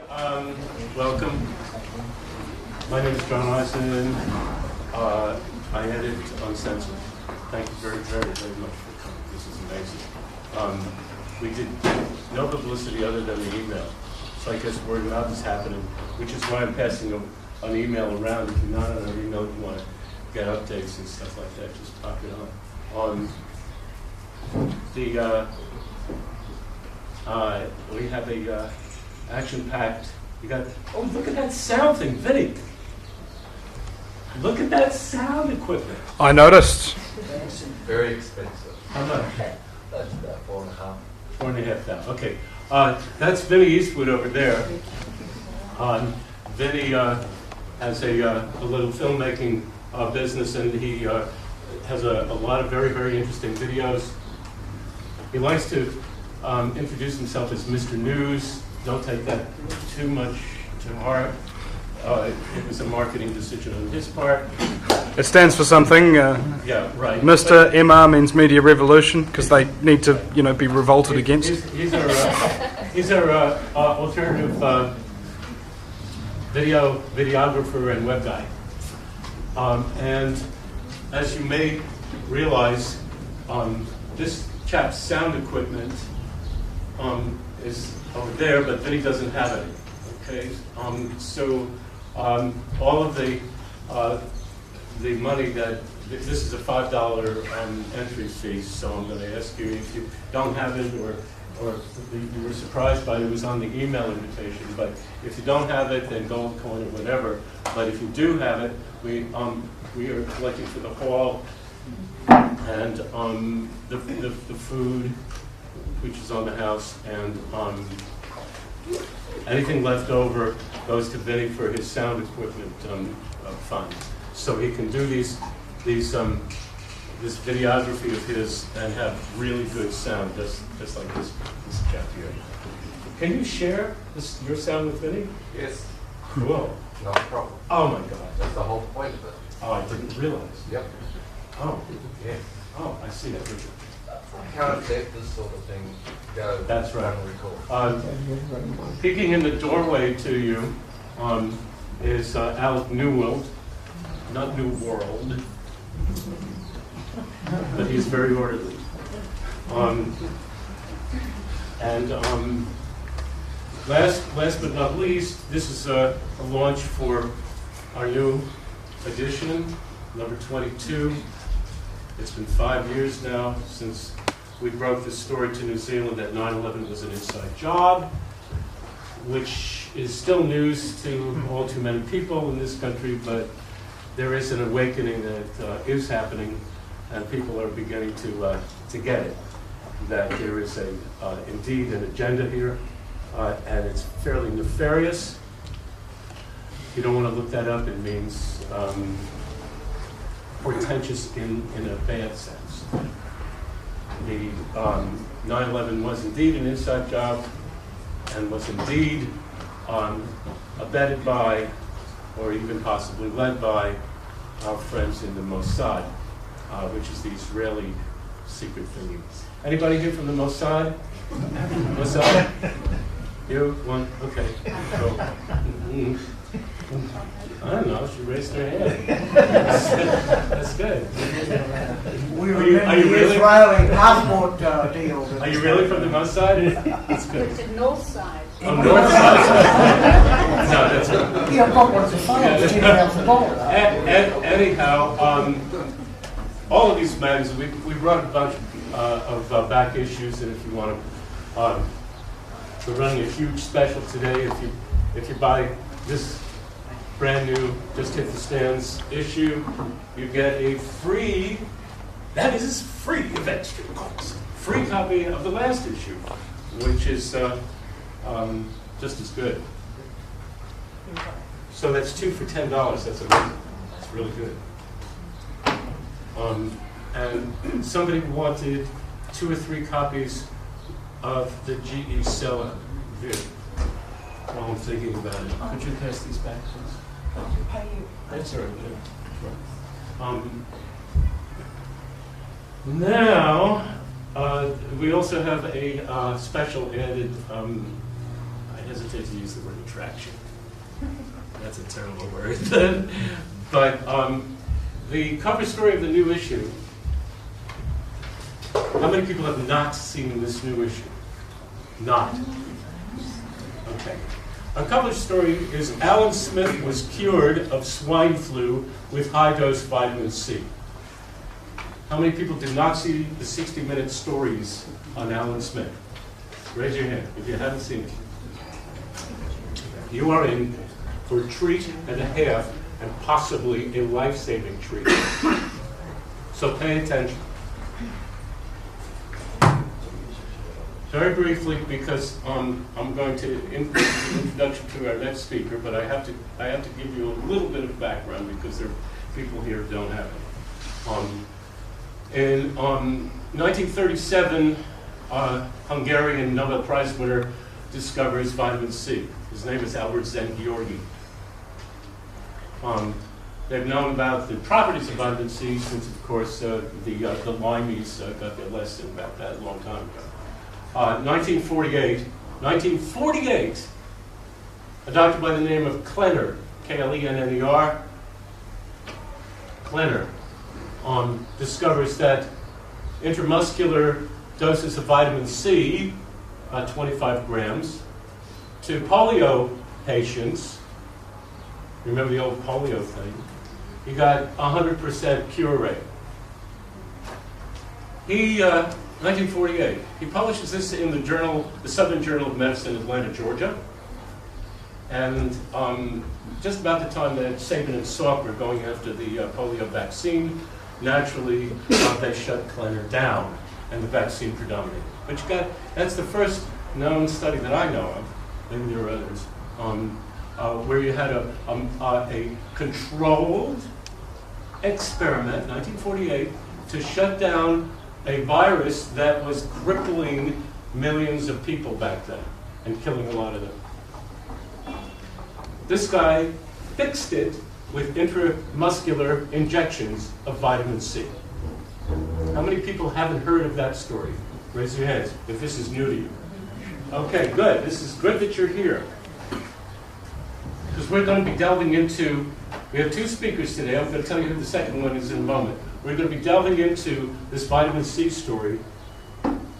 Welcome. My name is John Eisen. I edit Uncensored. Thank you very, very, very much for coming. This is amazing. We did no publicity other than the email. So I guess word of mouth is happening, which is why I'm passing an email around. If you're not on our email, you want to get updates and stuff like that, just pop it on. We have a action-packed. Oh, look at that sound thing, Vinny. Look at that sound equipment. I noticed. Very expensive. How much? That's about $4,500. $4,500. Okay. That's Vinny Eastwood over there. Vinny has a little filmmaking business, and he has a lot of very, very interesting videos. He likes to introduce himself as Mr. News. Don't take that too much to heart. It was a marketing decision on his part. It stands for something. Yeah, right. Mr. MR means Media Revolution because they need to, be revolted against. He's our alternative videographer and web guy. And as you may realize, this chap's sound equipment is over there, but Vinny doesn't have it. Okay, so all of the money that this is a $5 entry fee. So I'm going to ask you, if you don't have it, or you were surprised by it was on the email invitation. But if you don't have it, then gold coin or whatever. But if you do have it, we are collecting for the hall and the food, which is on the house, and anything left over goes to Vinny for his sound equipment fund, so he can do this videography of his and have really good sound, just like this chap here. Can you share your sound with Vinny? Yes. Cool. No problem. Oh my God. That's the whole point of it. Oh, I didn't realize. Yep. Oh. Yes. Oh, I see that. I can't let this sort of thing go. That's right. Unrecorded. Peeking in the doorway to you is Alec Newworld, not New World, but he's very orderly. Last but not least, this is a launch for our new edition, number 22. It's been 5 years now since we broke this story to New Zealand that 9/11 was an inside job, which is still news to all too many people in this country, but there is an awakening that is happening, and people are beginning to get it, that there is indeed an agenda here, and it's fairly nefarious. If you don't want to look that up, it means portentous in a bad sense. The 9/11 was indeed an inside job, and was indeed abetted by, or even possibly led by, our friends in the Mossad, which is the Israeli secret thingy. Anybody here from the Mossad? Mossad? You? One? Okay. Cool. Mm-hmm. I don't know. She raised her hand. That's good. We were Are you in the really? Israeli passport deal. Are you really from the Mossad? That's good. It's the north side. Oh, north side. No, that's good. Yeah, but what's the fun? It's Anyhow, all of these magazines, we brought a bunch of back issues, and if you want to, we're running a huge special today. If you buy this brand new Just Hit the Stands issue, you get a free, that is free of extra cost, free copy of the last issue, which is just as good. So that's 2 for $10. That's amazing. That's really good. And somebody wanted 2 or 3 copies of the GE Sella vid. While I'm thinking about it, could you pass these back, please? That's all right. Sure. Now, we also have a special added. I hesitate to use the word attraction. That's a terrible word. But the cover story of the new issue, how many people have not seen this new issue? Not. Okay. Our cover story is Alan Smith was cured of swine flu with high-dose vitamin C. How many people did not see the 60-minute stories on Alan Smith? Raise your hand if you haven't seen it. You are in for a treat and a half, and possibly a life-saving treat. So pay attention. Very briefly, because I'm going to introduction to our next speaker, but I have to give you a little bit of background because there are people here who don't have it. In 1937, Hungarian Nobel Prize winner discovers vitamin C. His name is Albert Szent-Györgyi. They've known about the properties of vitamin C since, of course, the Limeys got their lesson about that a long time ago. 1948, a doctor by the name of Klenner, K-L-E-N-N-E-R, Klenner, discovers that intramuscular doses of vitamin C, 25 grams, to polio patients, remember the old polio thing, he got 100% cure rate. 1948. He publishes this in the journal, the Southern Journal of Medicine, Atlanta, Georgia. And just about the time that Sabin and Salk were going after the polio vaccine, naturally they shut Klenner down, and the vaccine predominated. But that's the first known study that I know of, maybe there are others, where you had a controlled experiment, 1948, to shut down a virus that was crippling millions of people back then and killing a lot of them. This guy fixed it with intramuscular injections of vitamin C. How many people haven't heard of that story? Raise your hands if this is new to you. Okay, good. This is good that you're here. Because we're going to be delving into, we have two speakers today. I'm going to tell you who the second one is in a moment. We're going to be delving into this vitamin C story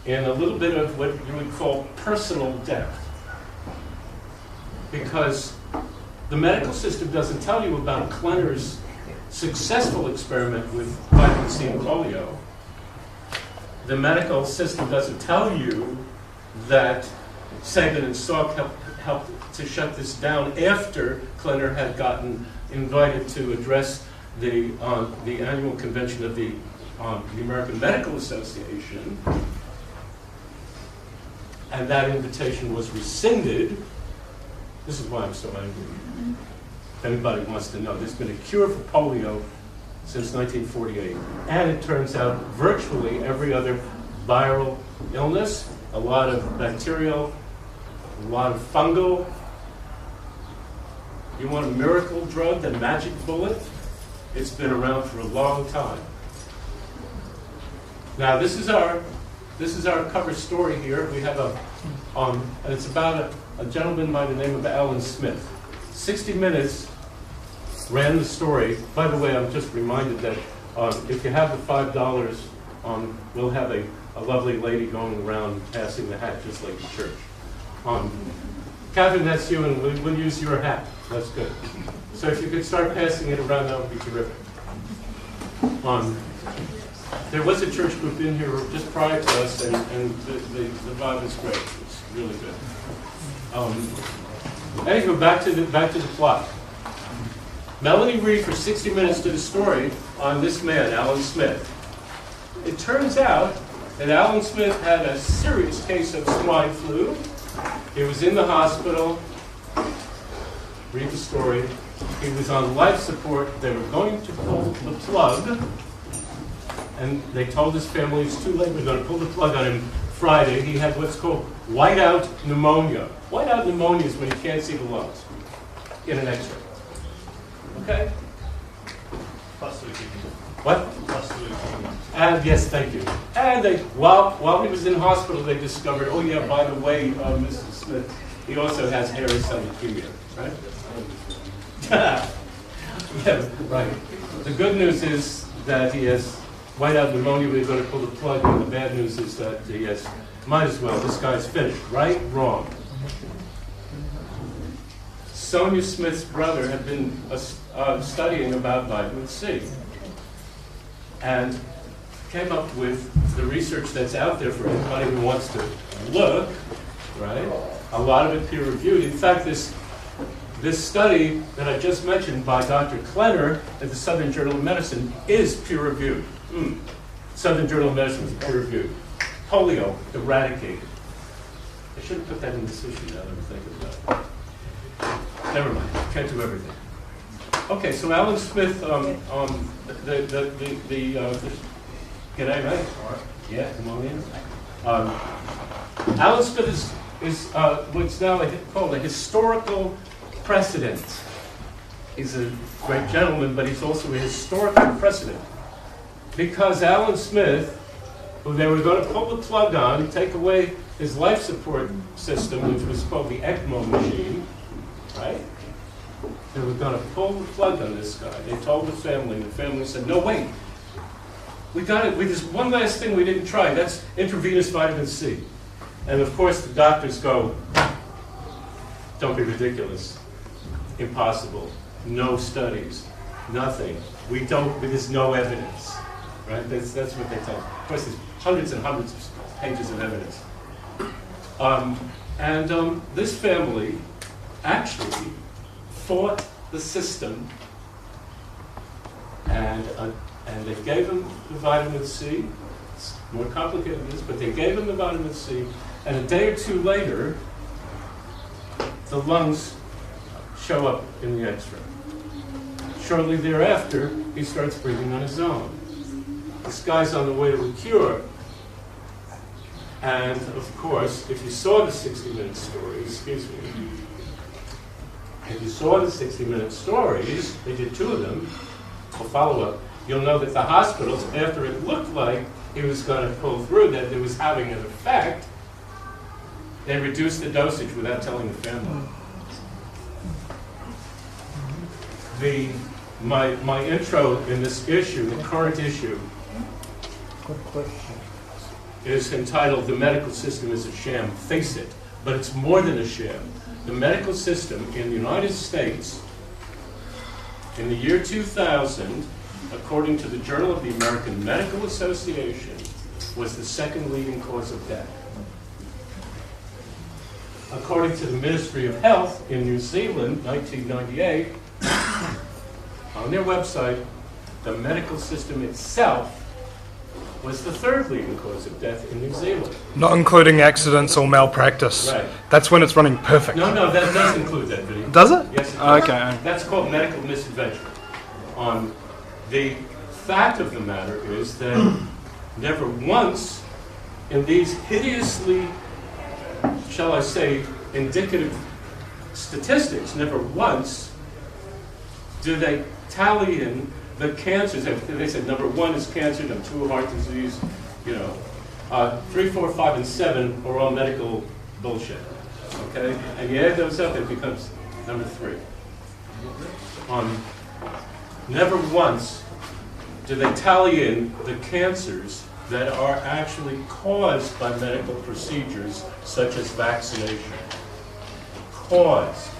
in a little bit of what you would call personal depth. Because the medical system doesn't tell you about Klenner's successful experiment with vitamin C and polio. The medical system doesn't tell you that Sabin and Salk helped to shut this down after Klenner had gotten invited to address the annual convention of the American Medical Association, and that invitation was rescinded. This is why I'm so angry. If anybody wants to know, there's been a cure for polio since 1948, and it turns out virtually every other viral illness, a lot of bacterial, a lot of fungal. You want a miracle drug, the magic bullet? It's been around for a long time. Now this is our cover story here. We have and it's about a gentleman by the name of Alan Smith. 60 Minutes ran the story. By the way, I'm just reminded that if you have the $5, we'll have a lovely lady going around passing the hat just like the church. Catherine, that's you, and we'll use your hat. That's good. So if you could start passing it around, that would be terrific. There was a church group in here just prior to us, and the vibe is great. It's really good. Anyway, back to the plot. Melanie Reed for 60 Minutes did a story on this man, Alan Smith. It turns out that Alan Smith had a serious case of swine flu. He was in the hospital. Read the story. He was on life support. They were going to pull the plug, and they told his family it's too late. We're going to pull the plug on him Friday. He had what's called whiteout pneumonia. Whiteout pneumonia is when you can't see the lungs in an X-ray. Okay? Plus leukemia. What? Plus leukemia. And yes, thank you. And they, while he was in hospital, they discovered, oh yeah, by the way, Mrs. Smith, he also has hairy cell leukemia, right? Yeah, right. The good news is that he has whiteout pneumonia. We're going to pull the plug. And the bad news is that he has, might as well, this guy's finished. Right? Wrong. Sonia Smith's brother had been studying about vitamin C and came up with the research that's out there for anybody who wants to look, right? A lot of it peer-reviewed. In fact, this study that I just mentioned by Dr. Klenner at the Southern Journal of Medicine is peer-reviewed. Southern Journal of Medicine is peer-reviewed. Polio eradicated. I should have put that in this issue now that I'm thinking about it. Never mind, can't do everything. Okay, so Alan Smith, g'day, mate. Yeah, come on in. Alan Smith is what's now called a historical precedent. He's a great gentleman, but he's also a historical precedent. Because Alan Smith, who they were going to pull the plug on, take away his life support system, which was called the ECMO machine, right? They were going to pull the plug on this guy. They told the family said, no, wait. We got it. There's one last thing we didn't try. That's intravenous vitamin C. And of course, the doctors go, don't be ridiculous. Impossible. No studies. Nothing. There's no evidence. Right? That's what they tell us. Of course, there's hundreds and hundreds of pages of evidence. This family actually fought the system, and they gave him the vitamin C. It's more complicated than this, but they gave him the vitamin C, and a day or two later, the lungs show up in the X-ray. Shortly thereafter, he starts breathing on his own. This guy's on the way to a cure. And of course, if you saw the 60-minute stories, if you saw the 60-minute stories, they did 2 of them, a follow-up, you'll know that the hospitals, after it looked like he was going to pull through, that it was having an effect, they reduced the dosage without telling the family. My intro in this issue, the current issue, is entitled "The Medical System is a Sham." Face it, but it's more than a sham. The medical system in the United States, in the year 2000, according to the Journal of the American Medical Association, was the second leading cause of death. According to the Ministry of Health in New Zealand, 1998, on their website, the medical system itself was the third leading cause of death in New Zealand. Not including accidents or malpractice. Right. That's when it's running perfect. No, that does include that video. Does it? Yes, it does. Okay. That's called medical misadventure. The fact of the matter is that never once in these hideously, shall I say, indicative statistics, never once do they tally in the cancers. They said number 1 is cancer, number 2 heart disease, 3, 4, 5, and 7 are all medical bullshit. Okay, and you add those up, it becomes number 3. Never once do they tally in the cancers that are actually caused by medical procedures such as vaccination. Caused.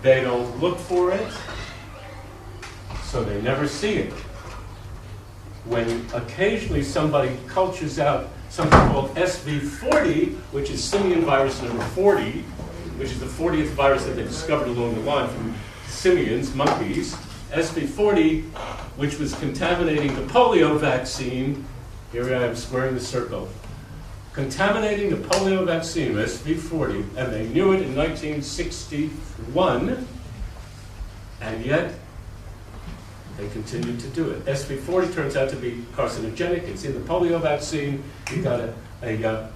They don't look for it, so they never see it. When occasionally somebody cultures out something called SV40, which is simian virus number 40, which is the 40th virus that they discovered along the line from simians, monkeys, SV40, which was contaminating the polio vaccine. Here I am squaring the circle. Contaminating the polio vaccine, SV40, and they knew it in 1961, and yet they continued to do it. SV40 turns out to be carcinogenic. It's in the polio vaccine. You've got a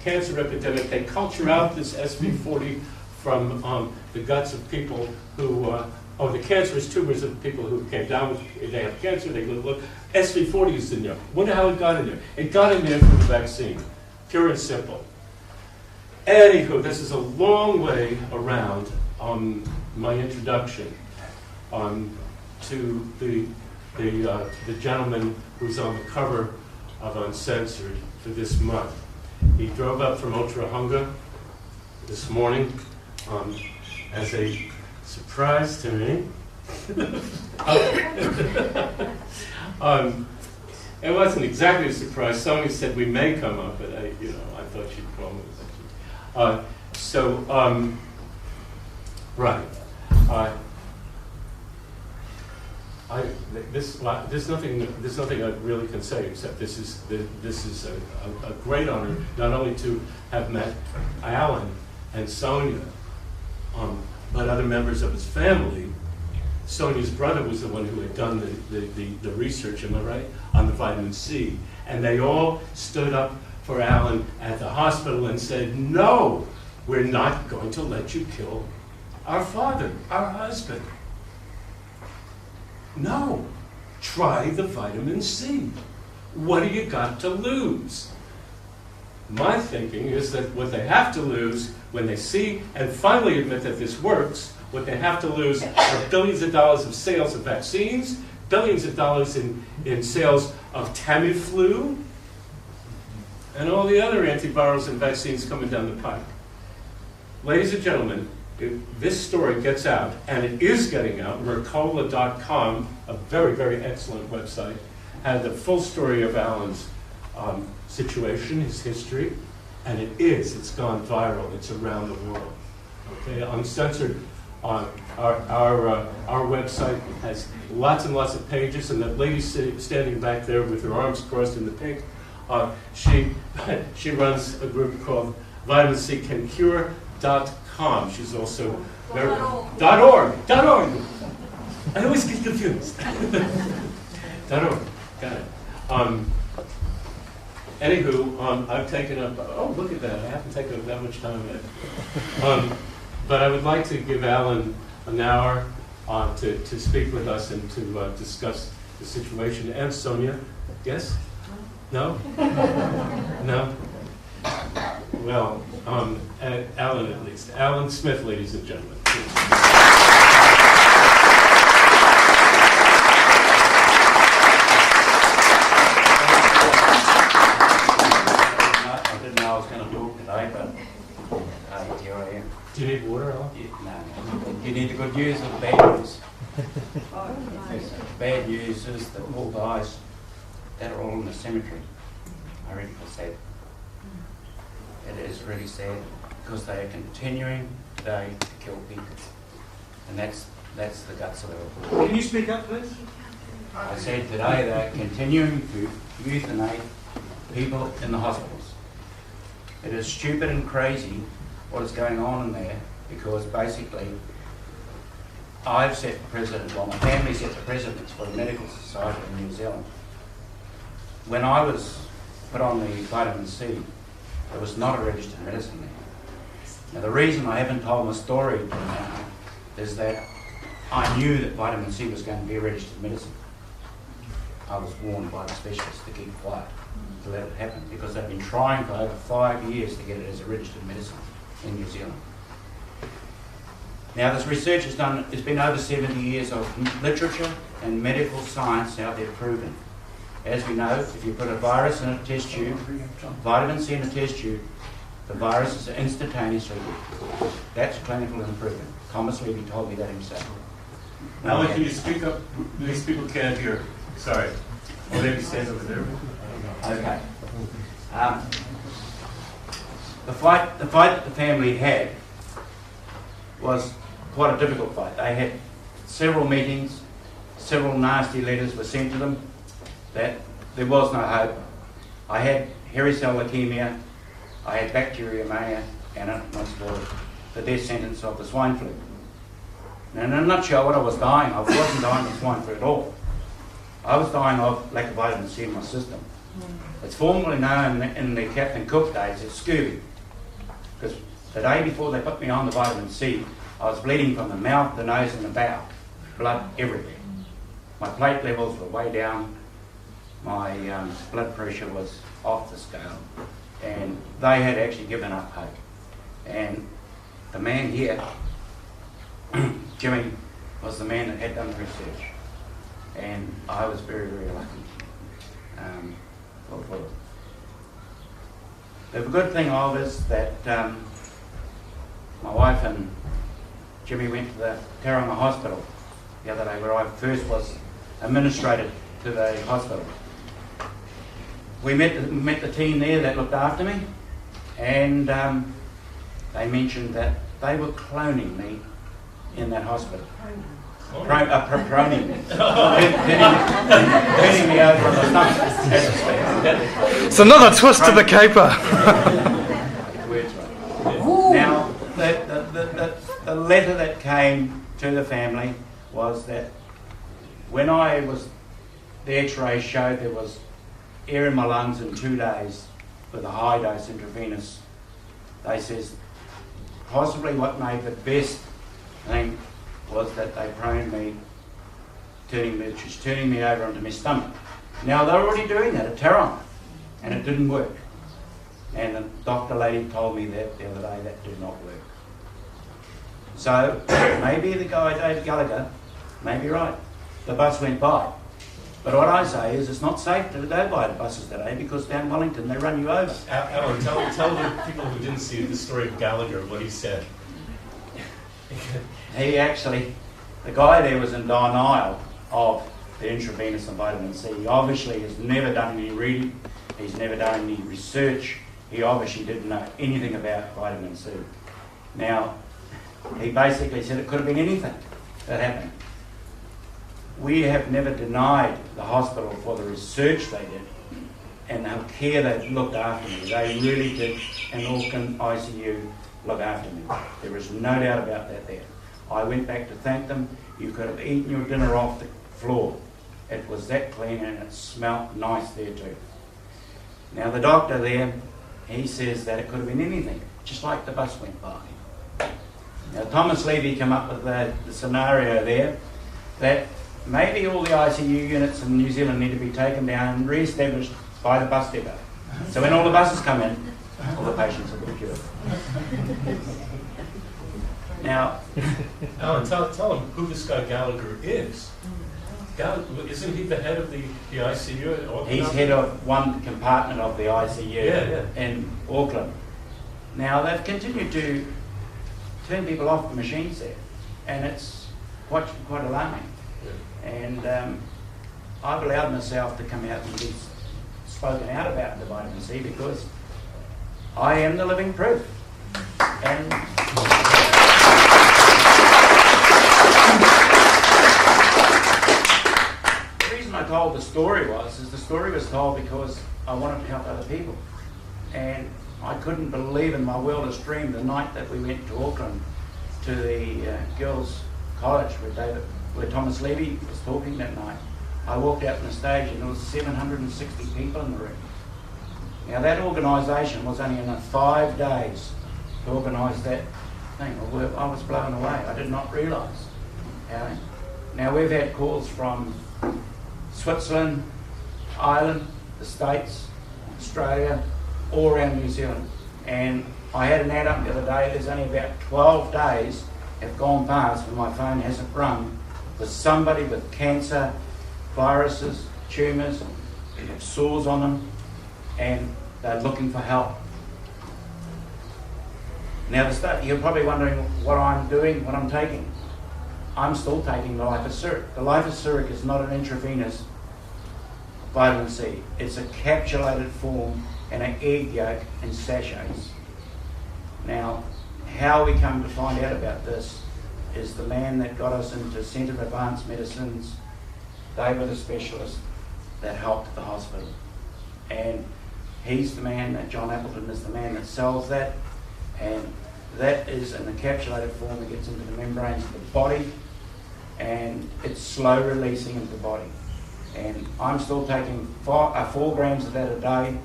cancer epidemic. They culture out this SV40 from the guts of people who, or the cancerous tumors of people who came down with, they have cancer, they look. SV40 is in there. Wonder how it got in there. It got in there from the vaccine, pure and simple. Anywho, this is a long way around my introduction to the gentleman who's on the cover of Uncensored for this month. He drove up from Otrahunga this morning as a surprise to me. It wasn't exactly a surprise. Somebody said we may come up, but I thought she'd call me. Right. There's nothing I really can say except this is a great honor not only to have met Alan and Sonia, but other members of his family. Sonia's brother was the one who had done the research, am I right, on the vitamin C, and they all stood up for Alan at the hospital and said, "No, we're not going to let you kill our father, our husband. No, try the vitamin C. What do you got to lose?" My thinking is that what they have to lose when they see and finally admit that this works, what they have to lose are billions of dollars of sales of vaccines, billions of dollars in sales of Tamiflu, and all the other antivirals and vaccines coming down the pike. Ladies and gentlemen, if this story gets out, and it is getting out, Mercola.com, a very, very excellent website, had the full story of Alan's situation, his history, and it's gone viral. It's around the world. Okay, Uncensored, our website has lots and lots of pages, and that lady standing back there with her arms crossed in the pink, she runs a group called VitaminCCanCure.com. She's also very .org. I always get confused. .org. Got it. Anywho, I've taken up. Oh, look at that! I haven't taken up that much time yet. But I would like to give Alan an hour to speak with us and to discuss the situation. And Sonia, yes? No? No? Well, Alan at least. Alan Smith, ladies and gentlemen. I didn't know I was going to talk today, but here I am. Do you need water, Alan? No. You need the good news or the bad news? The bad news is that all guys that are all in the cemetery. I really feel sad. It is really sad because they are continuing today to kill people. And that's the guts of it all. Can you speak up, please? I said today they're continuing to euthanize people in the hospitals. It is stupid and crazy what is going on in there because basically I've set the precedent, well my family set the precedents for the Medical Society in New Zealand. When I was put on the vitamin C, it was not a registered medicine there. Now the reason I haven't told my story till now is that I knew that vitamin C was going to be a registered medicine. I was warned by the specialists to keep quiet, to let it happen, because they've been trying for over 5 years to get it as a registered medicine in New Zealand. Now this research is done, it's been over 70 years of literature and medical science out there proven. As we know, if you put a virus in a test tube, vitamin C in a test tube, the virus is instantaneously dead. That's clinical and proven. Thomas Levy told me that himself. Alan, can you speak up? These people can't hear. Sorry. Or maybe stand over there. Okay. The fight that the family had was quite a difficult fight. They had several meetings, several nasty letters were sent to them that there was no hope. I had hairy cell leukemia, I had bacteriomania, and the death sentence of the swine flu. Now, in a nutshell, what I was dying of wasn't dying of swine flu at all. I was dying of lack of vitamin C in my system. It's formerly known in the Captain Cook days as scurvy, because the day before they put me on the vitamin C, I was bleeding from the mouth, the nose and the bowel, blood everywhere. My plate levels were way down, my blood pressure was off the scale, and they had actually given up hope. And the man here, Jimmy, was the man that had done the research. And I was very, very lucky. The good thing of is that my wife and Jimmy went to the Tauranga Hospital the other day, where I first was administrated to the hospital. We met the team there that looked after me, and they mentioned that they were cloning me in that hospital. Proning me. Turning me over on the stomach. It's another twist to the caper. Words right. Now, the letter that came to the family was that when the x-rays showed there was air in my lungs in 2 days with a high dose intravenous, they says possibly what made the best thing was that they proned me, turning me over onto my stomach. Now they're already doing that at Tauranga, and it didn't work. And the doctor lady told me that the other day that did not work. So maybe the guy David Gallagher may be right. The bus went by. But what I say is it's not safe to go by the buses today, because down Wellington they run you over. Alan, tell the people who didn't see the story of Gallagher what he said. He actually, the guy there was in denial of the intravenous and vitamin C. He obviously has never done any reading, he's never done any research, he obviously didn't know anything about vitamin C. Now, he basically said it could have been anything that happened. We have never denied the hospital for the research they did and the care they looked after me. They really did, in Auckland ICU, look after me. There is no doubt about that there. I went back to thank them. You could have eaten your dinner off the floor. It was that clean and it smelt nice there too. Now the doctor there, he says that it could have been anything, just like the bus went by. Now Thomas Levy came up with the scenario there that maybe all the ICU units in New Zealand need to be taken down and re-established by the bus depot. So when all the buses come in, all the patients will be cured. Now, Alan, tell him who this guy Gallagher is. Isn't he the head of the ICU? he's head of one compartment of the ICU in Auckland. Now, they've continued to turn people off the machines there, and it's quite alarming. And I've allowed myself to come out and be spoken out about the vitamin C because I am the living proof. And the reason I told the story was told because I wanted to help other people. And I couldn't believe in my wildest dream the night that we went to Auckland to the girls' college where Thomas Levy was talking that night. I walked out on the stage and there was 760 people in the room. Now that organisation was only in 5 days to organise that thing. I was blown away. I did not realise. Now we've had calls from Switzerland, Ireland, the States, Australia, all around New Zealand. And I had an ad up the other day, there's only about 12 days have gone past when my phone hasn't rung for somebody with cancer, viruses, tumours, they have sores on them, and they're looking for help. Now you're probably wondering what I'm doing, what I'm taking. I'm still taking the Lipoceric. The Lipoceric is not an intravenous vitamin C. It's a capsulated form in an egg yolk in sachets. Now, how we come to find out about this is the man that got us into Centre of Advanced Medicines. They were the specialist that helped the hospital. And he's the man, that John Appleton is the man that sells that. And that is in a capsulated form. It gets into the membranes of the body and it's slow releasing into the body. And I'm still taking 4 grams of that a day.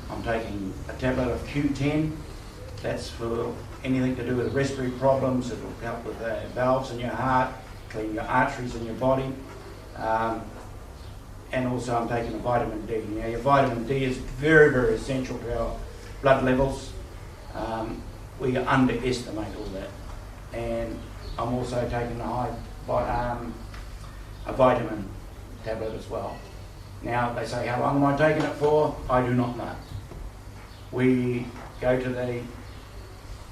I'm taking a tablet of Q10. That's for anything to do with respiratory problems. It will help with the valves in your heart, clean your arteries in your body. And also I'm taking a vitamin D. Now your vitamin D is very, very essential to our blood levels. we underestimate all that. And I'm also taking a vitamin tablet as well. Now, they say, how long am I taking it for? I do not know. We go to the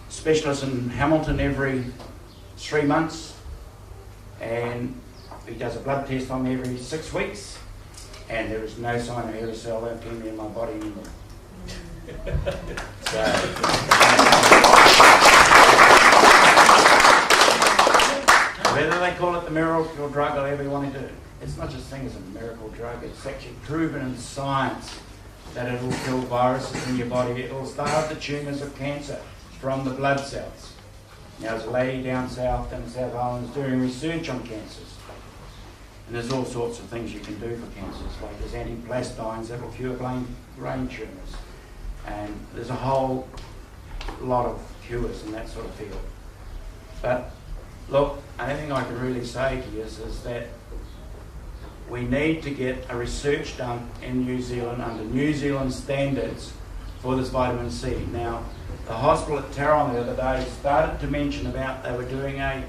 specialist in Hamilton every 3 months, and he does a blood test on me every 6 weeks, and there is no sign of early cell leukemia in my body anymore. So, whether they call it the miracle drug or whatever you want to do, it's not just thing as a miracle drug, it's actually proven in science that it will kill viruses in your body. It will starve the tumours of cancer from the blood cells. Now, there's a lady down south in the South Island doing research on cancers. And there's all sorts of things you can do for cancers, like there's antiplastines that will cure brain tumours. And there's a whole lot of cures in that sort of field. But look, the only thing I can really say to you is that we need to get a research done in New Zealand under New Zealand standards for this vitamin C. Now, the hospital at Tauranga the other day started to mention about they were doing a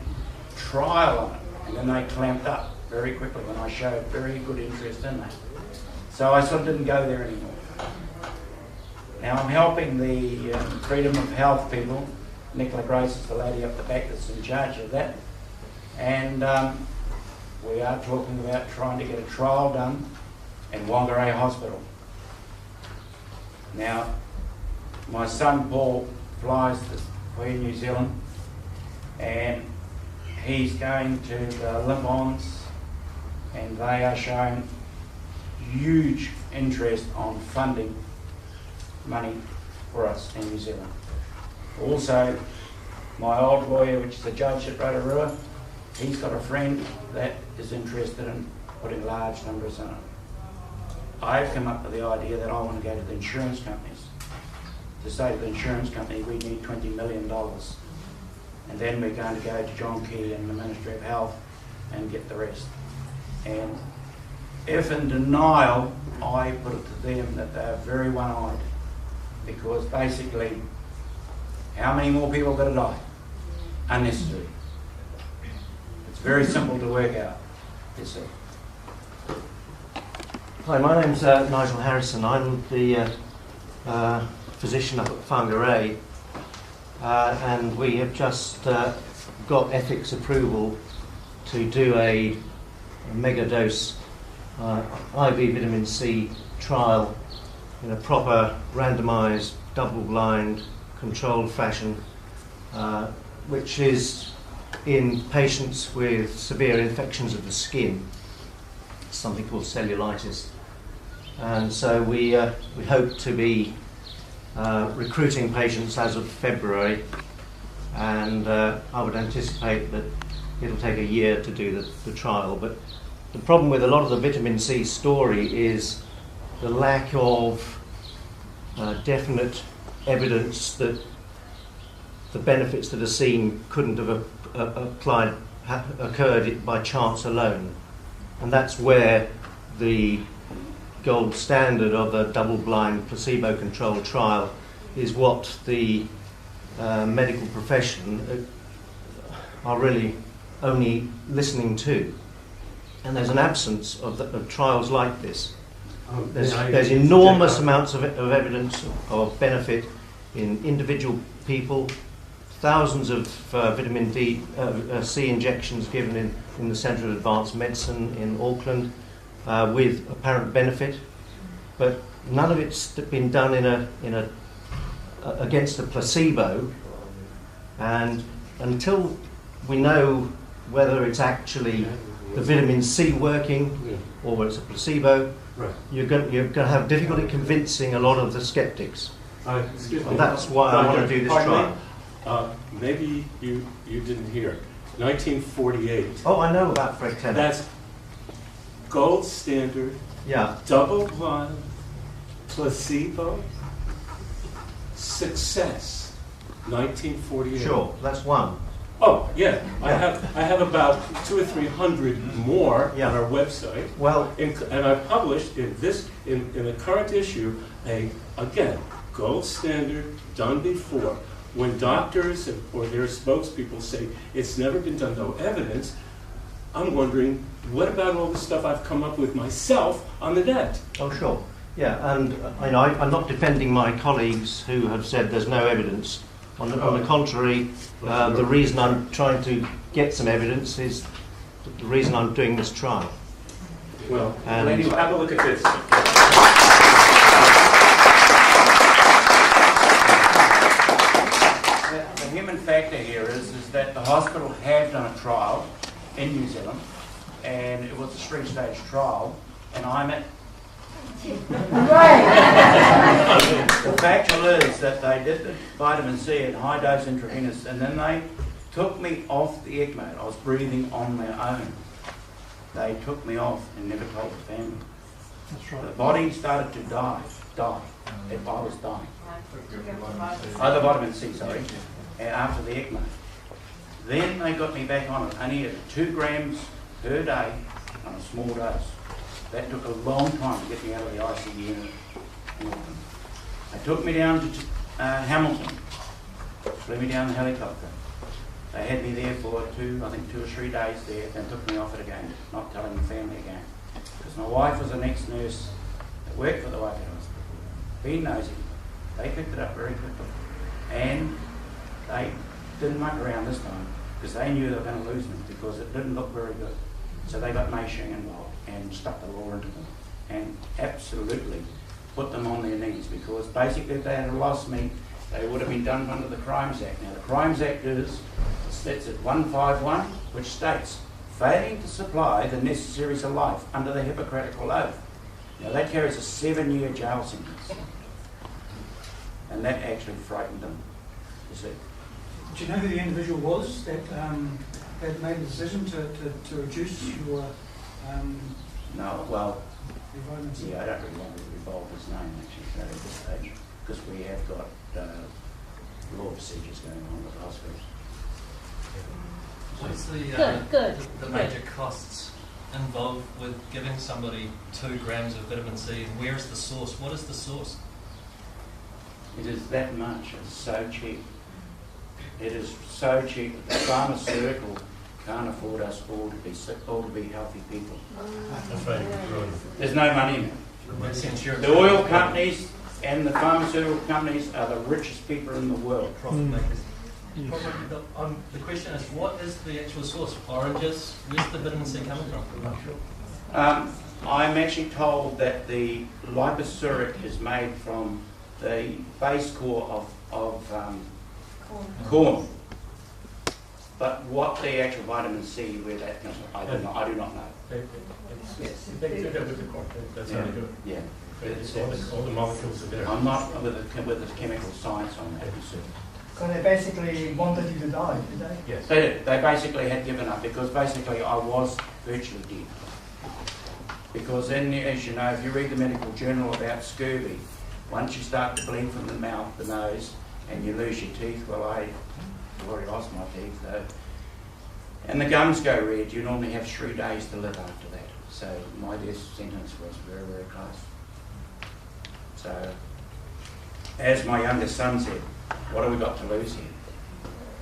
trial on it, and then they clamped up very quickly when I showed very good interest in that. So I sort of didn't go there anymore. Now, I'm helping the Freedom of Health people. Nicola Grace is the lady up the back that's in charge of that. And we are talking about trying to get a trial done in Whangarei Hospital. Now, my son Paul flies to New Zealand, and he's going to the Limbons, and they are showing huge interest on funding money for us in New Zealand. Also, my old lawyer, which is a judge at Rotorua, he's got a friend that is interested in putting large numbers in it. I've come up with the idea that I want to go to the insurance companies to say to the insurance company, we need $20 million. And then we're going to go to John Key and the Ministry of Health and get the rest. And if in denial, I put it to them that they're very one-eyed, because basically, how many more people are going to die? Unnecessary. It's very simple to work out, you see. Hi, my name's Nigel Harrison. I'm the physician up at Whangarei, and we have just got ethics approval to do a megadose IV vitamin C trial in a proper randomised, double-blind, controlled fashion, which is in patients with severe infections of the skin, something called cellulitis. And so we hope to be recruiting patients as of February, and I would anticipate that it'll take a year to do the trial. But the problem with a lot of the vitamin C story is the lack of definite evidence that the benefits that are seen couldn't have occurred by chance alone. And that's where the gold standard of a double-blind placebo-controlled trial is what the medical profession are really only listening to. And there's an absence of trials like this. There's enormous amounts of evidence of benefit in individual people, thousands of vitamin C injections given in the Centre of Advanced Medicine in Auckland with apparent benefit, but none of it's been done against a placebo. And until we know whether it's actually the vitamin C working or whether it's a placebo, Right. you're going to have difficulty convincing a lot of the skeptics. Excuse me. And that's why I want to do this Pardon me? trial. Maybe you didn't hear. 1948. Oh, I know about Fred Tennant. That's gold standard, Yeah. double-blind, placebo, success. 1948. Sure, that's one. Oh, yeah. I have about 200 or 300 more Yeah. on our website. Well, And I published in the current issue again, gold standard, done before, when doctors or their spokespeople say it's never been done, no evidence, I'm wondering, what about all the stuff I've come up with myself on the net? Oh, sure. Yeah, and I'm not defending my colleagues who have said there's no evidence. On the contrary, the reason I'm trying to get some evidence is the reason I'm doing this trial. Well, And anyway, have a look at this. The human factor here is that the hospital have done a trial in New Zealand, and it was a 3-stage trial, and I'm at. The factual is that they did the vitamin C at high dose intravenous, and then they took me off the ECMO. I was breathing on my own. They took me off and never told the family. That's right. The body started to die. If I was dying. Oh, the vitamin C, sorry. And after the ECMO. Then they got me back on it, only at 2 grams per day on a small dose. That took a long time to get me out of the ICU unit. They took me down to Hamilton, flew me down the helicopter. They had me there for 2 or 3 days there, then took me off it again, not telling the family again. Because my wife was an ex-nurse that worked for the White House. Being nosy, they picked it up very quickly. And they didn't muck around this time, because they knew they were going to lose me, because it didn't look very good. So they got Meishing involved and stuck the law into them and absolutely put them on their knees, because basically if they had lost me, they would have been done under the Crimes Act. Now the Crimes Act sits at 151, which states, failing to supply the necessaries of life under the Hippocratic oath. Now that carries a 7-year jail sentence. And that actually frightened them, you see. Do you know who the individual was that made the decision to reduce your No, well, vitamin C? yeah, I don't really want to revolve his name actually at this stage, because we have got law procedures going on with the hospital. What's the major costs involved with giving somebody 2 grams of vitamin C, and where is the source? What is the source? It is that much. It's so cheap. It is so cheap that the pharmaceutical can't afford us all to be healthy people. That's right. There's no money in it. The oil companies and the pharmaceutical companies are the richest people in the world. Profit makers. The question is, what is the actual source? Oranges? Where's the vitamin C coming from? I'm actually told that the liposuric is made from the base core of corn. But what the actual vitamin C, where that comes from, I do not know. They do that with the corn. That's how they do it. Yeah. All the molecules are there. I'm not with the chemical science on that. So they basically wanted you to die, did they? Yes. They did. They basically had given up, because basically I was virtually dead. Because then, as you know, if you read the medical journal about scurvy, once you start to bleed from the mouth, the nose, and you lose your teeth, well, I've already lost my teeth though, and the gums go red, you normally have 3 days to live after that. So my death sentence was very, very close. So, as my youngest son said, what have we got to lose here?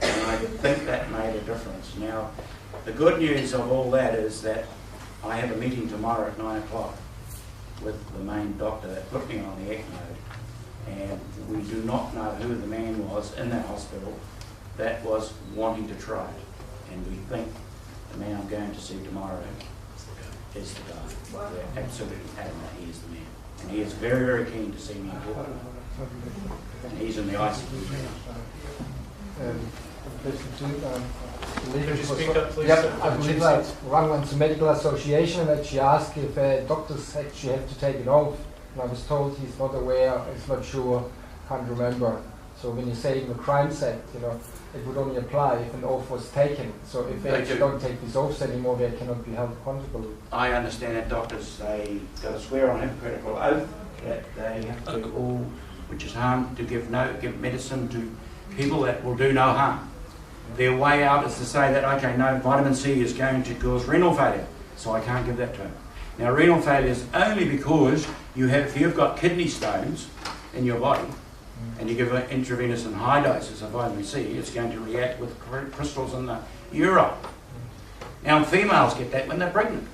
And I think that made a difference. Now, the good news of all that is that I have a meeting tomorrow at 9 o'clock with the main doctor that put me on the ECMO, and we do not know who the man was in that hospital that was wanting to try it. And we think the man I'm going to see tomorrow is the guy. We're absolutely adamant he is the man. And he is very, very keen to see me in court. And he's in the ICU. Could you speak up, please? Yep, I believe I rang once the medical association and she asked if doctors actually have to take an oath. And I was told he's not aware, he's not sure, can't remember. So when you say in the Crimes Act, it would only apply if an oath was taken. So if they actually don't take these oaths anymore, they cannot be held accountable. I understand that doctors, they got to swear on a Hippocratic oath that they have to do all which is harm, to give medicine to people that will do no harm. Their way out is to say that, okay, no, vitamin C is going to cause renal failure, so I can't give that to him. Now, renal failure is only because if you've got kidney stones in your body, and you give it intravenous in high doses of vitamin C, it's going to react with crystals in the urine. Now, females get that when they're pregnant.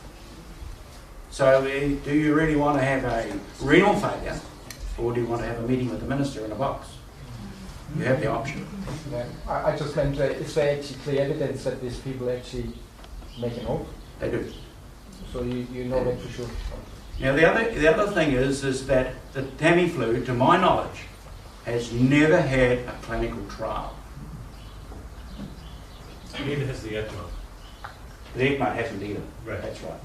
So, do you really want to have a renal failure, or do you want to have a meeting with the minister in a box? You have the option. Yeah. I just meant, is there actually clear evidence that these people actually make an oath? They do. So you know that for sure? Now, the other thing is that the Tamiflu, to my knowledge, has never had a clinical trial. Neither has the ECMO. The ECMO hasn't either. Right. That's right.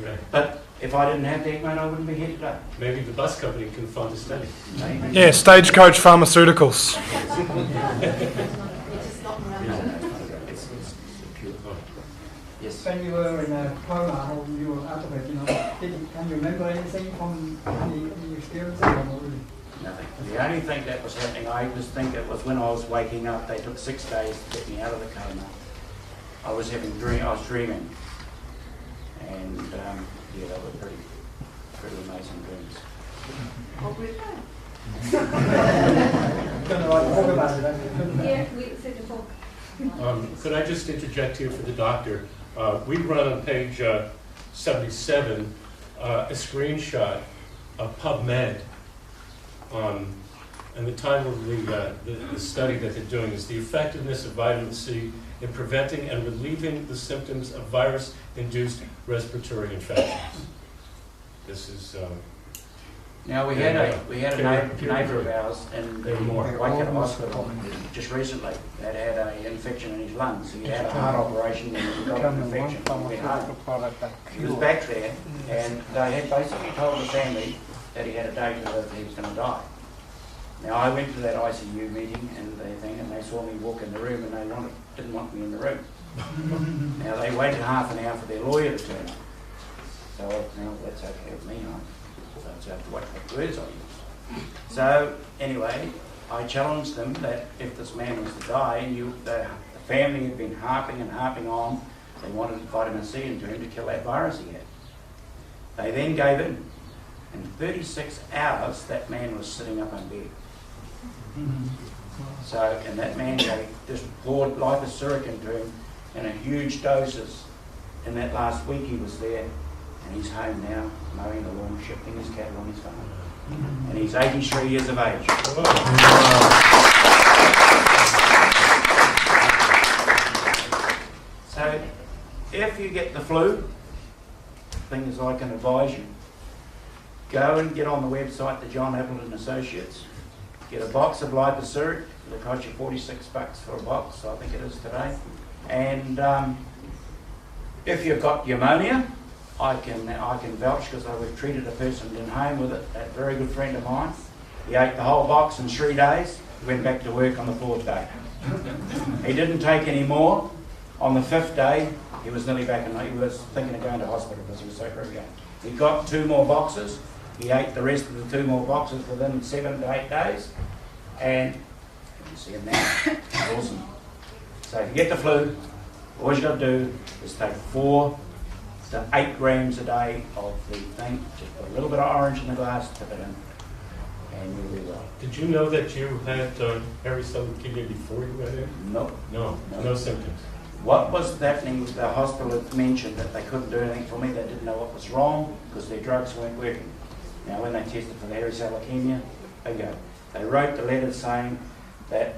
Right. But if I didn't have the ECMO, I wouldn't be here today. Maybe the bus company can fund a study. Maybe. Yeah, Stagecoach Pharmaceuticals. Yes. When you were in a coma or you were out of it, can you remember anything from any experiences or not really? Nothing. The only thing that was happening, I just think it was when I was waking up. They took 6 days to get me out of the coma. I was dreaming, and yeah, they were pretty amazing dreams. Don't know what to talk about it. Yeah, we said before. Could I just interject here for the doctor? We run on page 77 a screenshot of PubMed, and the title of the study that they're doing is The Effectiveness of Vitamin C in Preventing and Relieving the Symptoms of Virus-Induced Respiratory Infections. This is... Now we had a neighbour of ours in the Waikato Hospital just recently that had an infection in his lungs. He had a heart operation and he got an infection. He was back there, and they had basically told the family that he had a date that he was going to die. Now I went to that ICU meeting and they saw me walk in the room and they didn't want me in the room. Now they waited half an hour for their lawyer to turn up. So now that's okay with me, right? So I have to wait for the words I use. So anyway, I challenged them that if this man was to die, and the family had been harping on, they wanted vitamin C into him to kill that virus he had. They then gave in. In 36 hours, that man was sitting up on bed. So, and that man, they just poured liposuric into him in huge doses. In that last week he was there, and he's home now, mowing the lawn, shifting his cattle on his farm. And he's 83 years of age. So, if you get the flu, things I can advise you, go and get on the website, the John Appleton Associates, get a box of liposuric. It'll cost you $46 for a box, I think it is today. And if you've got pneumonia, I can vouch because we've treated a person in home with it, a very good friend of mine. He ate the whole box in 3 days, went back to work on the 4th day. He didn't take any more. On the 5th day, he was nearly back and he was thinking of going to hospital because he was so very young. He got 2 more boxes. He ate the rest of the 2 more boxes within 7 to 8 days. And you can see him now. It's awesome. So if you get the flu, all you got to do is take 4 to 8 grams a day of the thing. Just put a little bit of orange in the glass, tip it in, and you'll be well. Did you know that you had hairy cell leukemia before you went in? No. No symptoms. What was happening with the hospital had mentioned that they couldn't do anything for me. They didn't know what was wrong because their drugs weren't working. Now when they tested for the hairy cell leukemia, bingo. They wrote the letter saying that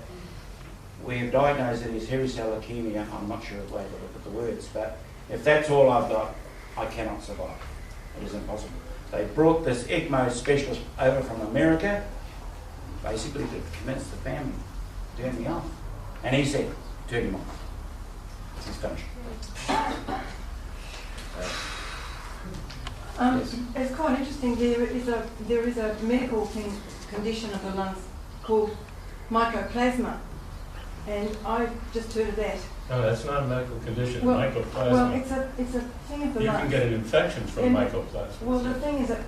we have diagnosed it as hairy cell leukemia. I'm not sure the way to look at the words, but if that's all I've got, I cannot survive. It is impossible. They brought this ECMO specialist over from America, basically to convince the family, turn me off. And he said, turn him off. He's finished. Yes. It's quite interesting. There is a medical condition of the lungs called mycoplasma, and I just heard of that. No, that's not a medical condition, Well, mycoplasma. Well, it's a thing of the You lungs. can get an infection from mycoplasma. Well, the thing is that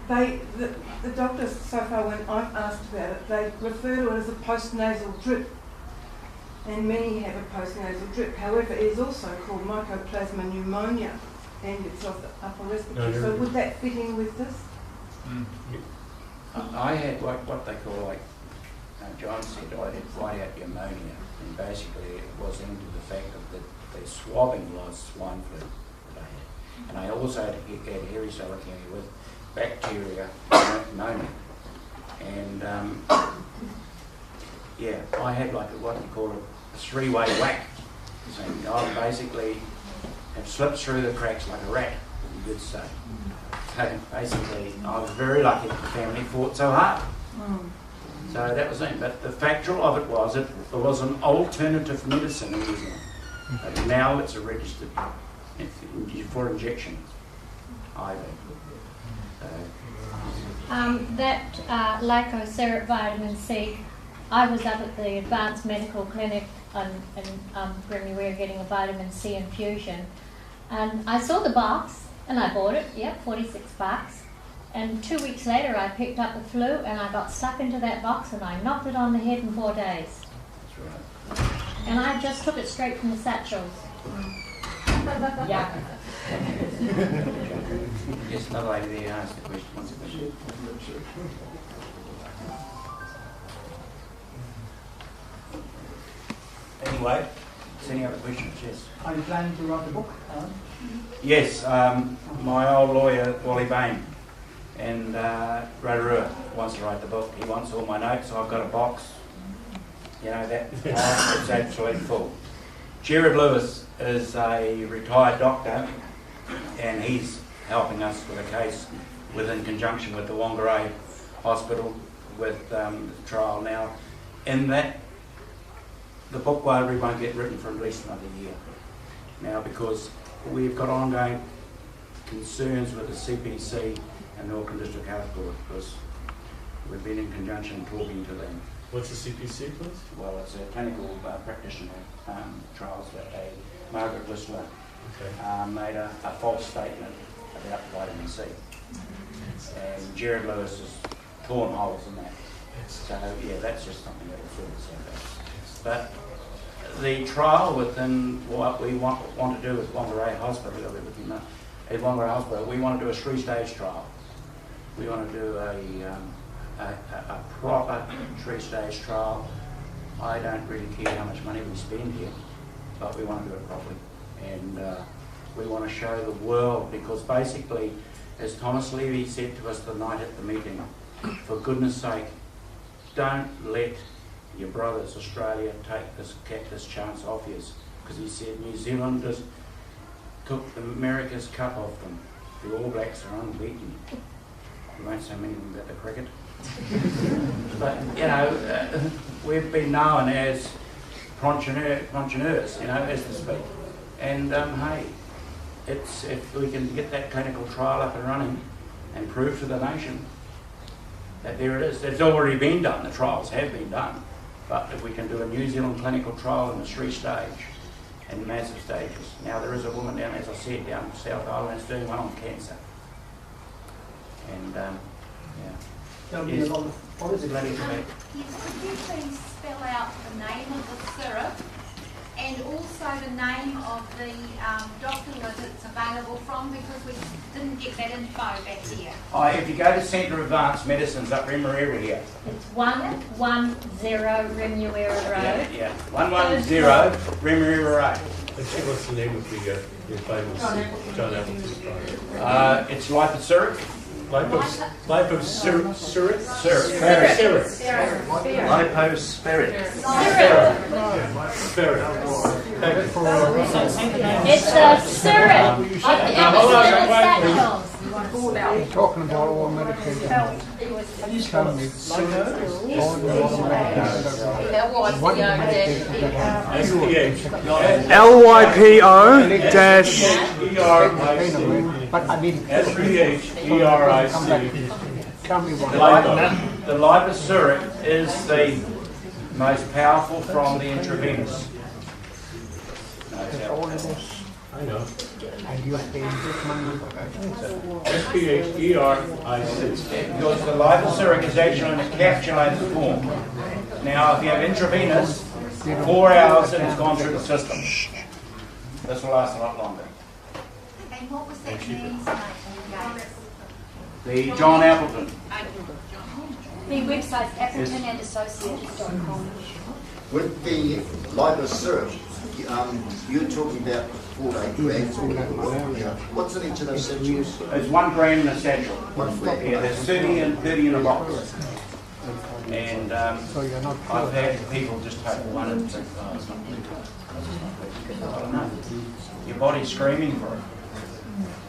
the doctors, so far when I've asked about it, they refer to it as a postnasal drip. And many have a postnasal drip. However, it is also called mycoplasma pneumonia, and it's of the upper respiratory. So would that fit in with this? I had what they call, like John said, I had whiteout pneumonia, and basically it was into the fact of the swabbing was swine flu that I had. And I also had hairy cell leukemia with bacteria pneumonia. And yeah, I had like what you call a three-way whack. So I basically have slipped through the cracks like a rat, you could say. So basically, I was very lucky that the family fought so hard. So that was it. But the factual of it was an alternative medicine in New Zealand. But now it's a registered for injection, IV. That Lycosyrup vitamin C, I was up at the Advanced Medical Clinic in Remuera getting a vitamin C infusion, and I saw the box and I bought it, yep, $46. And 2 weeks later I picked up the flu and I got stuck into that box and I knocked it on the head in 4 days. That's right. And I just took it straight from the satchels. Yeah. Yes, another lady there asked the question. What's the question? Anyway, is any other questions? Yes. Are you planning to write a book, Alan? Yes, my old lawyer, Wally Bain, and Rotorua wants to write the book. He wants all my notes, so I've got a box. You know, that it's absolutely full. Jared Lewis is a retired doctor, and he's helping us with a case in conjunction with the Whangarei Hospital with the trial now. In that, the book won't get written for at least another year now, because we've got ongoing concerns with the CPC and the Auckland District Health Board, because we've been in conjunction talking to them. What's the CPC, please? Well, it's a clinical practitioner trials that Margaret Whistler made a false statement about vitamin C. And Jared Lewis has torn holes in that. So yeah, that's just something that will sort itself out. But the trial within what we want to do with Whangarei Hospital, at Whangarei Hospital, we want to do a 3-stage trial. We want to do a proper 3-stage trial. I don't really care how much money we spend here, but we want to do it properly. And we want to show the world, because basically, as Thomas Levy said to us the night at the meeting, for goodness sake, don't let your brothers, Australia, take this chance off you. Because he said New Zealanders took America's cup off them. The All Blacks are unbeaten. We won't say anything about the cricket. But, you know, we've been known as pensioners, you know, as to speak. And, hey, if we can get that clinical trial up and running and prove to the nation that there it is. It's already been done, the trials have been done. But if we can do a New Zealand clinical trial in the 3-stage and massive stages. Now there is a woman down, as I said, down South Island that's doing one on cancer. And, yeah. There'll be a lot of policy. Yes, could you please spell out the name of the syrup and also the name of the doctor that it's available from, because we didn't get that info back here. If you go to Centre of Advanced Medicines up Remuera here. It's 110 Remuera Road. Yeah, 110 Remuera Road. Actually, what's the name of the vitamin C? John Appleton's It's liposyrup. Liposyrup? Syrup. It's a syrup. You're talking about all medication. Tell me, all the LYPO dash. but I mean, SPHERIC. tell me what. The liposyrup is the most powerful from the intravenous. All of this, I know. and you're paying this money. SPHERIC. Because the liposyrup is actually in a capsulated form. Now, if you have intravenous, 4 hours and it's gone through the system. This will last a lot longer. And what was that man's name? The John Appleton. The website's appletonandassociates.com. With the liver syrup, you're talking about 4 8 grams. What's in each of those satchels? There's 1 gram in a satchel. Yeah, there's 30 in a box. And I've had people just take one and think, oh, it's not good. I don't know. Your body's screaming for it.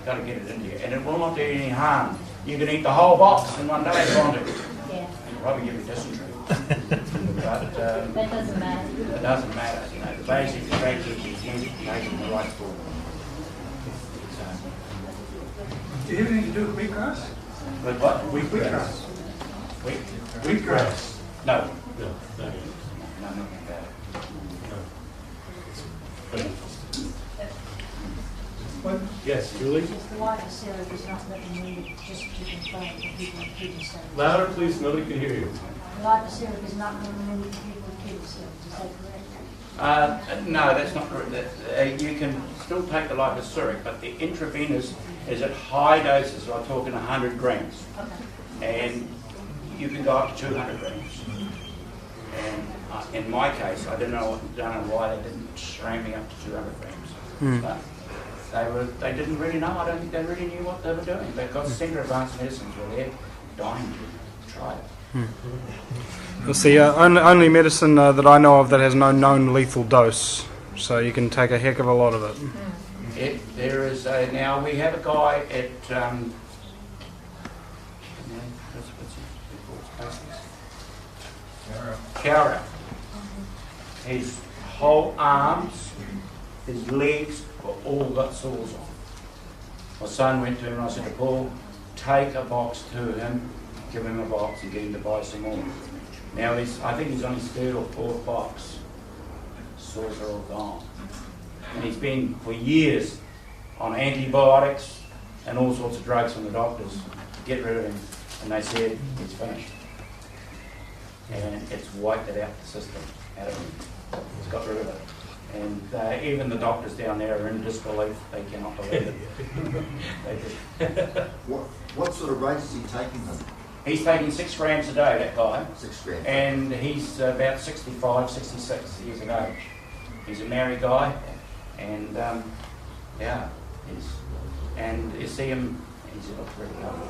Got to get it into you. And it will not do you any harm. You can eat the whole box in one day if you want to. Yeah. It'll probably give you dysentery. But That doesn't matter. it doesn't matter. You know, the basic fact is you need to take in the right form. Do you have anything to do with wheatgrass? But what? Wheatgrass. Wheatgrass. No. No, not yet. No, nothing about it. But- Yes, Julie? The lighter syrup is not recommended just to confirm for people with kidney stones. Louder, please, nobody can hear you. The lighter syrup is not recommended for people with kidney stones. Is that correct? No, that's not correct. You can still take the liposyric, but the intravenous is at high doses. We're talking 100 grams. Okay. And you can go up to 200 grams. And in my case, I don't know why they didn't strand me up to 200 grams. But they didn't really know. I don't think they really knew what they were doing. Because Centre Advanced Medicines were there dying to try it. It's the only medicine that I know of that has no known lethal dose, so you can take a heck of a lot of it. There is now we have a guy at Cowra. His whole arms, his legs were all got sores on. My son went to him and I said to Paul, take a box to him, give him a box and get him to buy some more. Now I think he's on his 3rd or 4th box. Sores are all gone. And he's been for years on antibiotics and all sorts of drugs from the doctors to get rid of him. And they said, it's finished. And it's wiped it out the system, out of him. It's got rid of it. And even the doctors down there are in disbelief. They cannot believe it. They just What sort of rate is he taking them? He's taking 6 grams a day, that guy. 6 grams. And he's about 65, 66 years of age. He's a married guy. And yeah, and you see him, he's looks really lovely.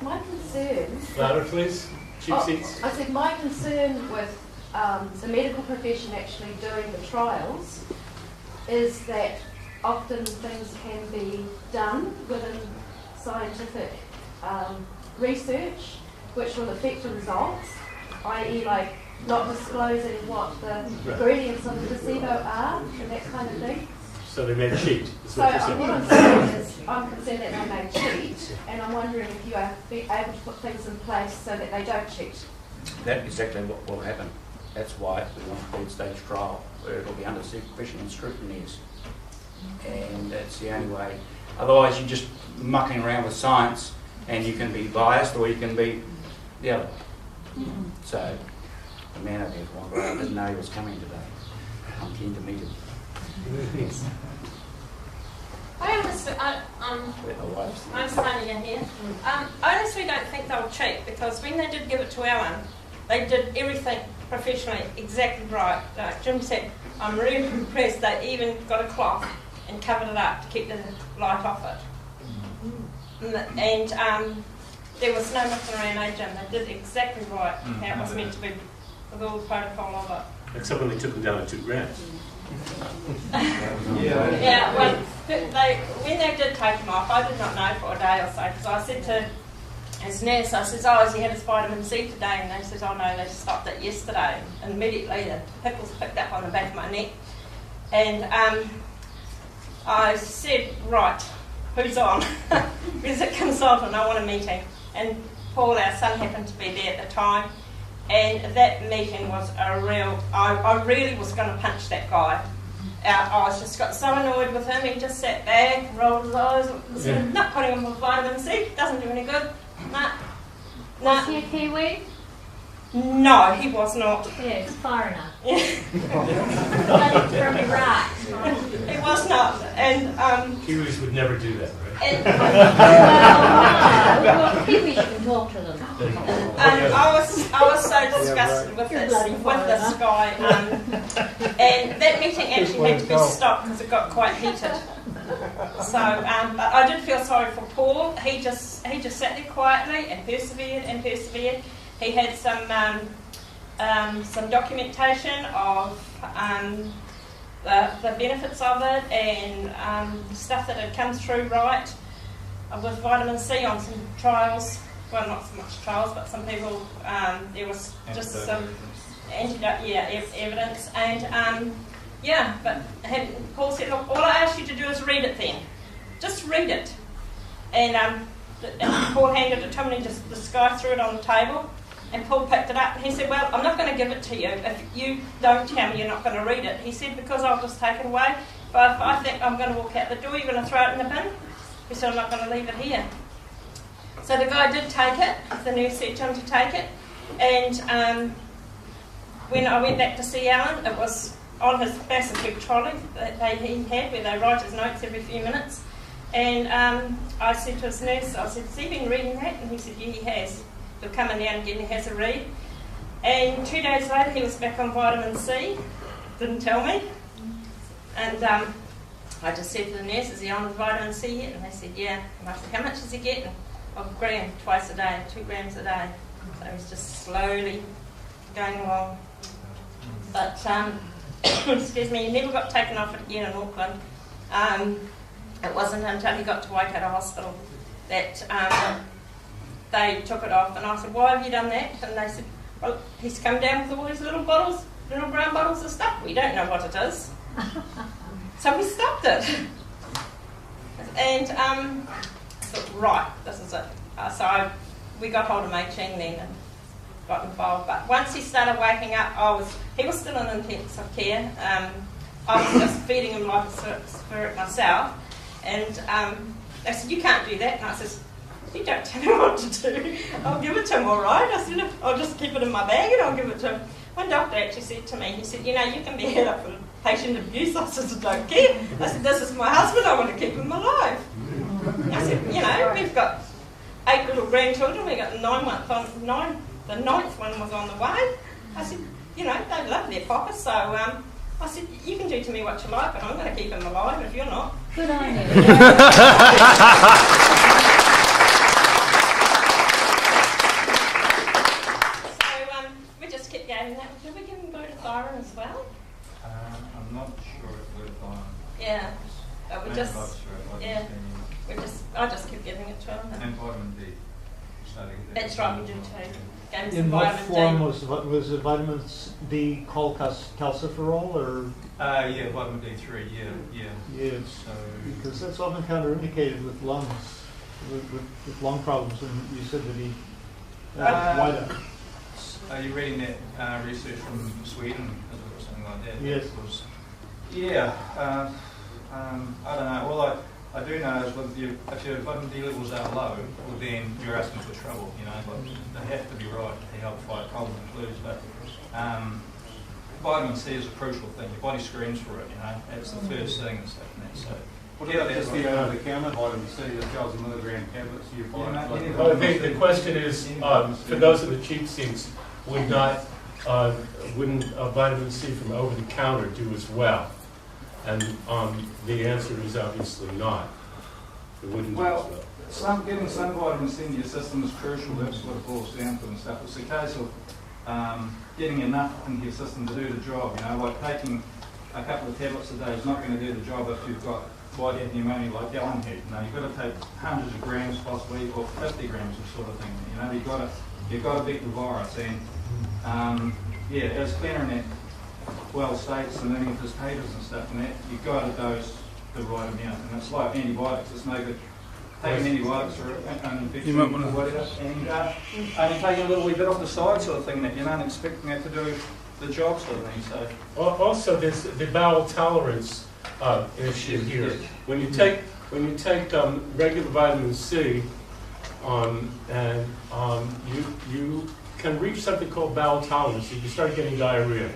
My concern... Louder, please. Cheap seats. I said my concern with the medical profession actually doing the trials is that often things can be done within scientific research which will affect the results, i.e. like not disclosing what the ingredients of the placebo are and that kind of thing. So they may cheat. So what I'm saying is I'm concerned that they may cheat, and I'm wondering if you are able to put things in place so that they don't cheat. That's exactly what will happen. That's why we want a 3rd-stage trial where it'll be under supervision and scrutiny. And that's the only way. Otherwise you're just mucking around with science and you can be biased or you can be the other. So the man over here, I didn't know he was coming today. I'm keen to meet him. I I'm standing in here. I honestly don't think they'll cheat because when they did give it to Alan, they did everything professionally exactly right. Like Jim said, I'm really impressed. They even got a cloth and covered it up to keep the light off it. And there was no messing around, no, Jim. They did exactly right how it was meant to be with all the protocol of it. Except when they took them down to 2 grams. Yeah, well, when they did take him off, I did not know for a day or so, because I said to his nurse, I said, oh, has he had his vitamin C today? And they said, oh no, they stopped it yesterday. And immediately the pickles picked up on the back of my neck. And I said, right, who's on? Who's a consultant? I want a meeting. And Paul, our son, happened to be there at the time. And that meeting was a real, I really was going to punch that guy. I was just got so annoyed with him. He just sat back, rolled his eyes, said, not putting him with vitamin C, doesn't do any good. Nah. Was he a Kiwi? No, he was not. Yes, foreigner. From Iraq. He was not. And Kiwis would never do that, right? Well, maybe you can talk to them. I was so disgusted with this guy, and that meeting actually had to be stopped because it got quite heated. So, but I did feel sorry for Paul. He just sat there quietly and persevered and persevered. He had some documentation of the benefits of it and stuff that had come through right with vitamin C on some trials. Well, not so much trials, but some people, there was just some evidence. And but Paul said, look, all I ask you to do is read it then. Just read it. And Paul handed it to him and this guy threw it on the table. And Paul picked it up and he said, well, I'm not going to give it to you if you don't tell me you're not going to read it. He said, because I'll just take it away. But if I think I'm going to walk out the door, you're going to throw it in the bin? He said, I'm not going to leave it here. So the guy did take it. The nurse said to him to take it. And when I went back to see Alan, it was on his massive big trolley that he had where they write his notes every few minutes. And I said to his nurse, I said, has he been reading that? And he said, yeah, he has. He'll come in now and again, he has a read. And 2 days later, he was back on vitamin C. Didn't tell me. And I just said to the nurse, is he on vitamin C yet? And they said, yeah. And I said, how much is he getting? A gram twice a day, 2 grams a day. So he's just slowly going along. But, excuse me, he never got taken off it again in Auckland. It wasn't until he got to Waikato Hospital that they took it off. And I said, why have you done that? And they said, well, he's come down with all these little bottles, little brown bottles of stuff. We don't know what it is. So we stopped it. And thought, right, this is it. We got hold of Mei Ching then and got involved. But once he started waking up, he was still in intensive care. I was just feeding him like a spirit myself. And they said, you can't do that. And I said, you don't tell him what to do. I'll give it to him, all right. I said, I'll just keep it in my bag and I'll give it to him. One doctor actually said to me, he said, you can be held up for patient abuse. I said, I don't care. I said, this is my husband, I want to keep him alive. I said, we've got 8 little grandchildren, we got the 9-month-old, the 9th one was on the way. I said, they love their papa, so I said, you can do to me what you like, but I'm going to keep him alive if you're not. Good on you. We just kept going that. Did we give him glutathione as well? I'm not sure if glutathione. Yeah, but I just kept giving it to him. And vitamin D. That's right, we do too. In what form was it vitamin D called calciferol or? Yeah, vitamin D3. Yeah. So because that's often counterindicated with lungs, with lung problems, and you said that he. Why not? Are you reading that research from Sweden or something like that? Yes. I don't know. All I do know is if your vitamin D levels are low, well then you're asking for trouble. But they have to be right to help fight cold and flus. But vitamin C is a crucial thing. Your body screens for it. It's the first thing that's happening. So. What about just the over-the-counter vitamin C, the 1,000 milligram tablets you buy? I think the question is, for those of the cheap seats, wouldn't vitamin C from over-the-counter do as well? And the answer is obviously not. It wouldn't do as well. Getting some vitamin C into your system is crucial. That's what it boils down to and stuff. It's a case of getting enough into your system to do the job. Like taking a couple of tablets a day is not going to do the job if you've got wide pneumonia like Alan had. You've got to take hundreds of grams possibly, or 50 grams of sort of thing. You've got to beat the virus. And as Glenn and that well states and any of his papers and stuff and that, you've got to dose the right amount. And it's like antibiotics. It's no good taking antibiotics for an infection or whatever, and only taking a little wee bit off the side sort of thing that you're not expecting it to do the job sort of thing. So also there's the bowel tolerance issue here. When you take regular vitamin C, and you can reach something called bowel tolerance. You can start getting diarrhea,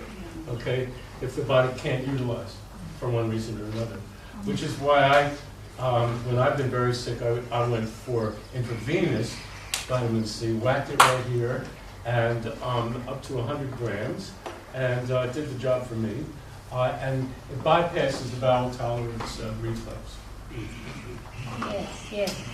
okay, if the body can't utilize for one reason or another. Which is why When I've been very sick, I went for intravenous vitamin C, whacked it right here, and up to 100 grams, and did the job for me. And it bypasses the bowel tolerance reflex. Yes, yes.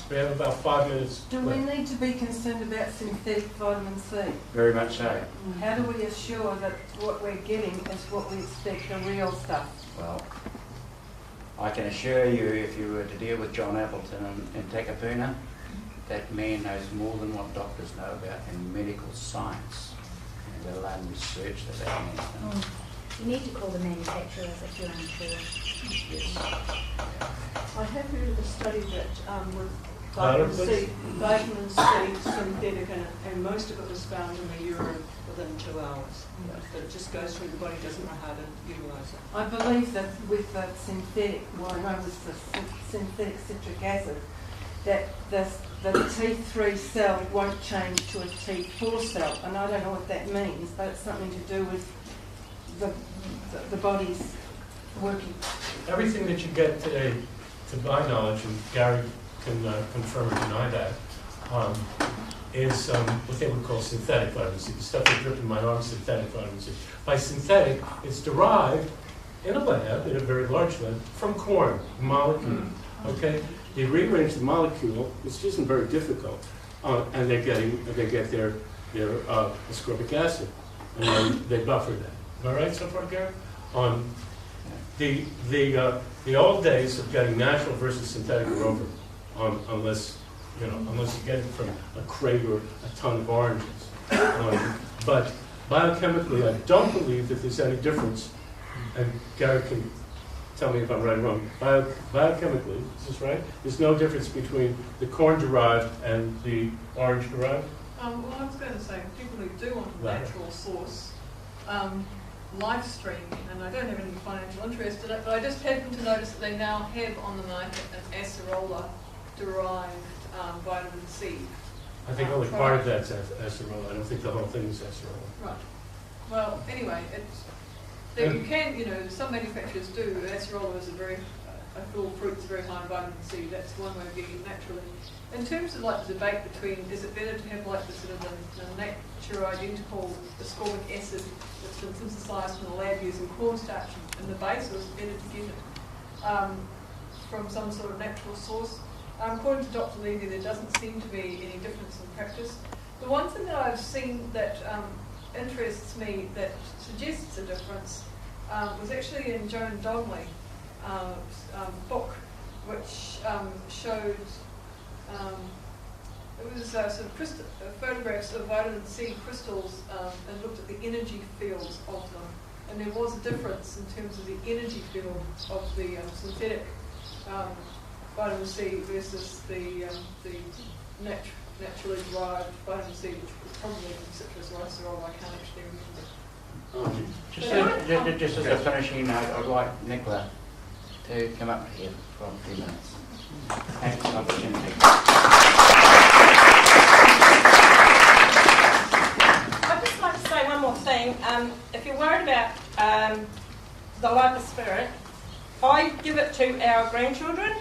We have about 5 minutes Do we left. need to be concerned about synthetic vitamin C? Very much so. How do we assure that what we're getting is what we expect, the real stuff? Well, I can assure you, if you were to deal with John Appleton in Takapuna, that man knows more than what doctors know about in medical science, and let alone research that man has done. You need to call the manufacturers if you're unsure. Yes. I have heard of a study that with Louder, vitamin C synthetic, and most of it was found in the urine within 2 hours. That it just goes through the body, doesn't know how to utilise it. I believe that with the synthetic, what I know is the synthetic citric acid, that the T3 cell won't change to a T4 cell, and I don't know what that means, but it's something to do with the body's working. Everything that you get today, to my knowledge, and Gary can confirm or deny that, is what they would call synthetic vitamin C. The stuff that drip in my arm is synthetic vitamin C. By synthetic, it's derived in a lab, in a very large lab, from corn, molecule. Okay? They rearrange the molecule, which isn't very difficult, and they get their ascorbic acid, and then they buffer that. Am I right so far, Gary? The old days of getting natural versus synthetic are over, unless you get it from a crate or a ton of oranges. But biochemically, I don't believe that there's any difference, and Gary can tell me if I'm right or wrong. Biochemically, is this right? There's no difference between the corn-derived and the orange-derived? Well, I was going to say, people who do want a natural source, live stream, and I don't have any financial interest in it, but I just happen to notice that they now have on the market an acerola-derived vitamin C. I think only part of that's acerola. I don't think the whole thing is acerola. Right. Well, anyway, you can, some manufacturers do. Acerola is a full fruit's very high in vitamin C. That's one way of getting it naturally. In terms of the debate between, is it better to have the sort of the nature identical ascorbic acid that's been synthesized in the lab using cornstarch in the base, or is it better to get it from some sort of natural source? According to Dr. Levy, there doesn't seem to be any difference in practice. The one thing that I've seen that interests me, that suggests a difference, was actually in Joan Donnelly's book, which showed it was sort of photographs of vitamin C crystals and looked at the energy fields of them. And there was a difference in terms of the energy field of the synthetic vitamin C versus the naturally derived vitamin C, which was probably from citrus or acerola. I can't actually remember. Just as a finishing note, I'd like Nicola to come up here for a few minutes. Thanks for the opportunity. I'd just like to say one more thing. If you're worried about the lipospirit, I give it to our grandchildren.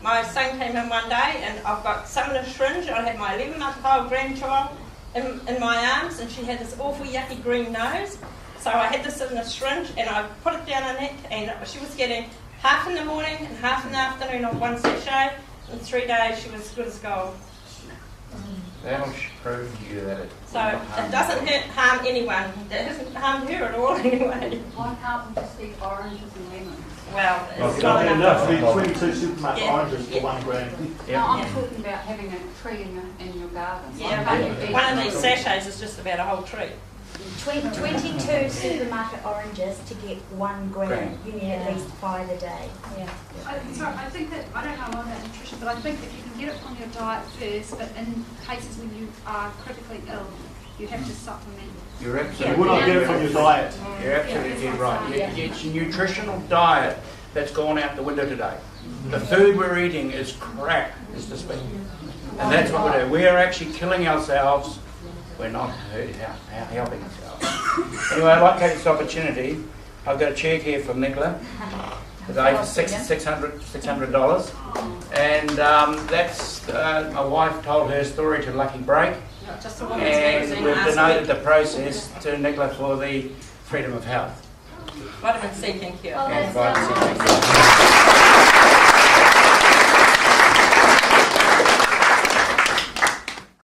My son came in one day and I've got some in a syringe. I had my 11-month-old grandchild in my arms, and she had this awful yucky green nose. So I had this in a syringe and I put it down her neck, and she was getting half in the morning and half in the afternoon of one sachet. In 3 days she was as good as gold. That'll prove to you that it doesn't harm anyone. It hasn't harmed her at all anyway. Why can't we just eat oranges and lemons? Well, it's not enough. 22 supermarket oranges for 1 gram. No, I'm talking about having a tree in your garden. One of these sachets is just about a whole tree. 22 supermarket oranges to get 1 gram. You need at least 5 a day. I think that, I don't know a lot about nutrition, but I think if you can get it from your diet first, but in cases when you are critically ill, you have to supplement. You're absolutely You will not get it from your diet. You're absolutely right. It's a nutritional diet that's gone out the window today. The food we're eating is crap, is to speak. And that's what we're doing. We are actually killing ourselves. We're not helping ourselves. Anyway, I'd like to take this opportunity. I've got a check here from Nicola. today for $600. And that's, my wife told her story to Lucky Break. Just a woman's And magazine we've last donated week. the process to Nicola for the Freedom of Health. Vitamin C, thank you. Oh, And that's vitamin C, thank you.